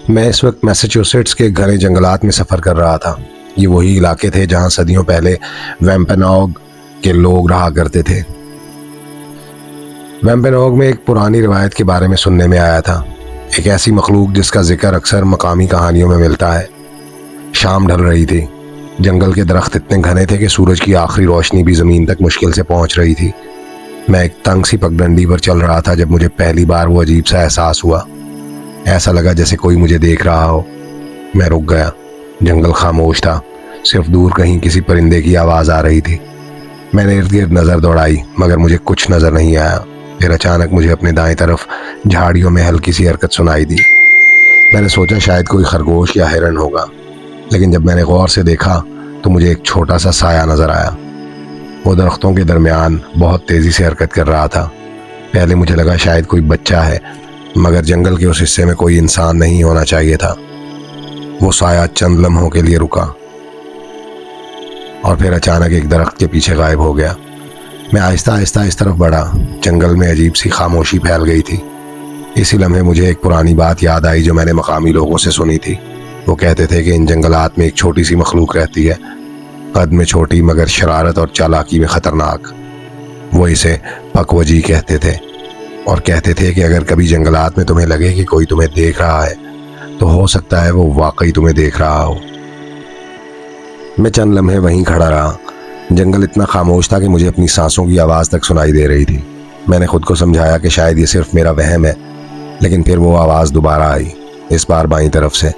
میں اس وقت میساچوسیٹس کے گھنے جنگلات میں سفر کر رہا تھا۔ یہ وہی علاقے تھے جہاں صدیوں پہلے ویمپینوگ کے لوگ رہا کرتے تھے۔ ویمپینوگ میں ایک پرانی روایت کے بارے میں سننے میں آیا تھا، ایک ایسی مخلوق جس کا ذکر اکثر مقامی کہانیوں میں ملتا ہے۔ شام ڈھل رہی تھی، جنگل کے درخت اتنے گھنے تھے کہ سورج کی آخری روشنی بھی زمین تک مشکل سے پہنچ رہی تھی۔ میں ایک تنگ سی پگڈنڈی پر چل رہا تھا جب مجھے پہلی بار وہ عجیب سا احساس ہوا۔ ایسا لگا جیسے کوئی مجھے دیکھ رہا ہو۔ میں رک گیا۔ جنگل خاموش تھا، صرف دور کہیں کسی پرندے کی آواز آ رہی تھی۔ میں نے ارد گرد نظر دوڑائی مگر مجھے کچھ نظر نہیں آیا۔ پھر اچانک مجھے اپنے دائیں طرف جھاڑیوں میں ہلکی سی حرکت سنائی دی۔ میں نے سوچا شاید کوئی خرگوش یا ہرن ہوگا، لیکن جب میں نے غور سے دیکھا تو مجھے ایک چھوٹا سا سایہ نظر آیا۔ وہ درختوں کے درمیان بہت تیزی سے حرکت کر رہا تھا۔ پہلے مجھے لگا شاید کوئی بچہ ہے، مگر جنگل کے اس حصے میں کوئی انسان نہیں ہونا چاہیے تھا۔ وہ سایہ چند لمحوں کے لیے رکا اور پھر اچانک ایک درخت کے پیچھے غائب ہو گیا۔ میں آہستہ آہستہ اس طرف بڑھا۔ جنگل میں عجیب سی خاموشی پھیل گئی تھی۔ اسی لمحے مجھے ایک پرانی بات یاد آئی جو میں نے مقامی لوگوں سے سنی تھی۔ وہ کہتے تھے کہ ان جنگلات میں ایک چھوٹی سی مخلوق رہتی ہے، قد میں چھوٹی مگر شرارت اور چالاکی میں خطرناک۔ وہ اسے پکوجی کہتے تھے اور کہتے تھے کہ اگر کبھی جنگلات میں تمہیں لگے کہ کوئی تمہیں دیکھ رہا ہے تو ہو سکتا ہے وہ واقعی تمہیں دیکھ رہا ہو۔ میں چند لمحے وہیں کھڑا رہا۔ جنگل اتنا خاموش تھا کہ مجھے اپنی سانسوں کی آواز تک سنائی دے رہی تھی۔ میں نے خود کو سمجھایا کہ شاید یہ صرف میرا وہم ہے، لیکن پھر وہ آواز دوبارہ آئی، اس بار بائیں طرف سے۔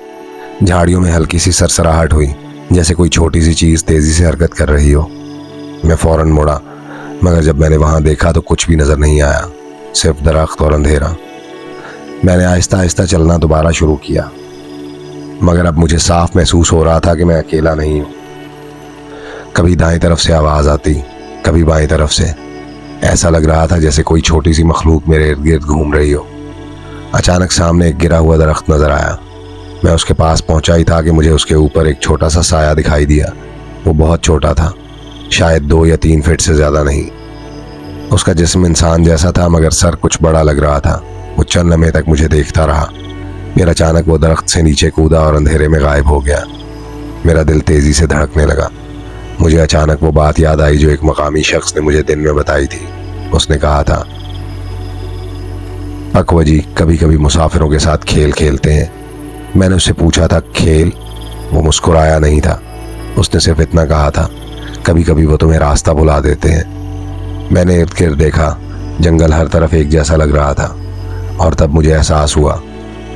جھاڑیوں میں ہلکی سی سرسراہٹ ہوئی، جیسے کوئی چھوٹی سی چیز تیزی سے حرکت کر رہی ہو۔ میں فوراً مڑا، مگر جب میں نے وہاں دیکھا تو کچھ بھی نظر نہیں آیا، صرف درخت اور اندھیرا۔ میں نے آہستہ آہستہ چلنا دوبارہ شروع کیا، مگر اب مجھے صاف محسوس ہو رہا تھا کہ میں اکیلا نہیں ہوں۔ کبھی دائیں طرف سے آواز آتی، کبھی بائیں طرف سے۔ ایسا لگ رہا تھا جیسے کوئی چھوٹی سی مخلوق میرے ارد گرد گھوم رہی ہو۔ اچانک سامنے ایک گرا ہوا درخت نظر آیا۔ میں اس کے پاس پہنچا ہی تھا کہ مجھے اس کے اوپر ایک چھوٹا سا سایہ دکھائی دیا۔ وہ بہت چھوٹا تھا، شاید 2 یا 3 فٹ سے زیادہ نہیں۔ اس کا جسم انسان جیسا تھا مگر سر کچھ بڑا لگ رہا تھا۔ وہ چند لمحے تک مجھے دیکھتا رہا، پھر اچانک وہ درخت سے نیچے کودا اور اندھیرے میں غائب ہو گیا۔ میرا دل تیزی سے دھڑکنے لگا۔ مجھے اچانک وہ بات یاد آئی جو ایک مقامی شخص نے مجھے دن میں بتائی تھی۔ اس نے کہا تھا، پکوجی کبھی کبھی مسافروں کے ساتھ کھیل کھیلتے ہیں۔ میں نے اس سے پوچھا تھا، کھیل؟ وہ مسکرایا نہیں تھا، اس نے صرف اتنا کہا تھا، کبھی کبھی وہ تمہیں راستہ بھلا دیتے ہیں۔ میں نے ارد گرد دیکھا، جنگل ہر طرف ایک جیسا لگ رہا تھا، اور تب مجھے احساس ہوا،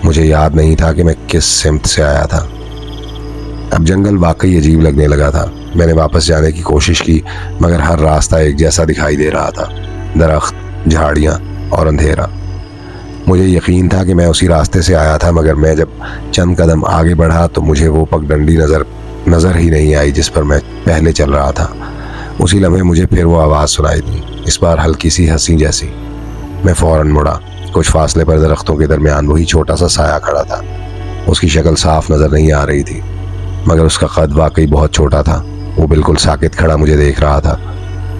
مجھے یاد نہیں تھا کہ میں کس سمت سے آیا تھا۔ اب جنگل واقعی عجیب لگنے لگا تھا۔ میں نے واپس جانے کی کوشش کی مگر ہر راستہ ایک جیسا دکھائی دے رہا تھا، درخت، جھاڑیاں اور اندھیرا۔ مجھے یقین تھا کہ میں اسی راستے سے آیا تھا، مگر میں جب چند قدم آگے بڑھا تو مجھے وہ پگڈنڈی نظر ہی نہیں آئی جس پر میں پہلے چل رہا تھا۔ اسی لمحے مجھے پھر وہ آواز سنائی دی، اس بار ہلکی سی ہنسی جیسی۔ میں فوراً مڑا۔ کچھ فاصلے پر درختوں کے درمیان وہی چھوٹا سا سایہ کھڑا تھا۔ اس کی شکل صاف نظر نہیں آ رہی تھی، مگر اس کا قد واقعی بہت چھوٹا تھا۔ وہ بالکل ساکت کھڑا مجھے دیکھ رہا تھا۔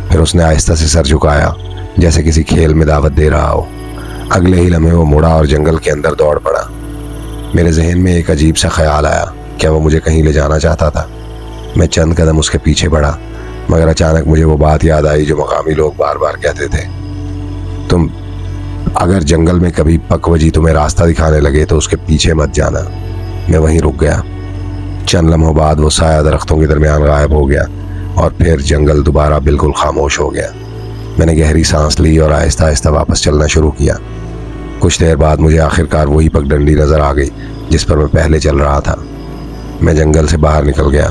پھر اس نے آہستہ سے سر جھکایا جیسے کسی کھیل میں دعوت دے رہا ہو۔ اگلے ہی لمحے وہ مڑا اور جنگل کے اندر دوڑ پڑا۔ میرے ذہن میں ایک عجیب سا خیال آیا، کیا وہ مجھے کہیں لے جانا چاہتا تھا؟ میں چند قدم اس کے پیچھے بڑھا، مگر اچانک مجھے وہ بات یاد آئی جو مقامی لوگ بار بار کہتے تھے، تم اگر جنگل میں کبھی پکوجی تمہیں راستہ دکھانے لگے تو اس کے پیچھے مت جانا۔ میں وہیں رک گیا۔ چند لمحوں بعد وہ سایہ درختوں کے درمیان غائب ہو گیا اور پھر جنگل دوبارہ بالکل خاموش ہو گیا۔ میں نے گہری سانس لی اور آہستہ آہستہ واپس چلنا شروع کیا۔ کچھ دیر بعد مجھے آخرکار وہی پگڈنڈی نظر آ گئی جس پر میں پہلے چل رہا تھا۔ میں جنگل سے باہر نکل گیا،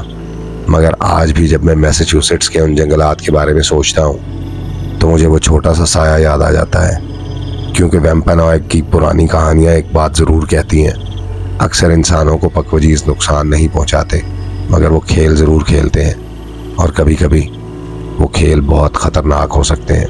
مگر آج بھی جب میں میساچوسیٹس کے ان جنگلات کے بارے میں سوچتا ہوں تو مجھے وہ چھوٹا سا سایہ یاد آ جاتا ہے، کیونکہ ویمپینوگ کی پرانی کہانیاں ایک بات ضرور کہتی ہیں، اکثر انسانوں کو پکوجیز نقصان نہیں پہنچاتے، مگر وہ کھیل ضرور کھیلتے ہیں، اور کبھی کبھی وہ کھیل بہت خطرناک ہو سکتے ہیں۔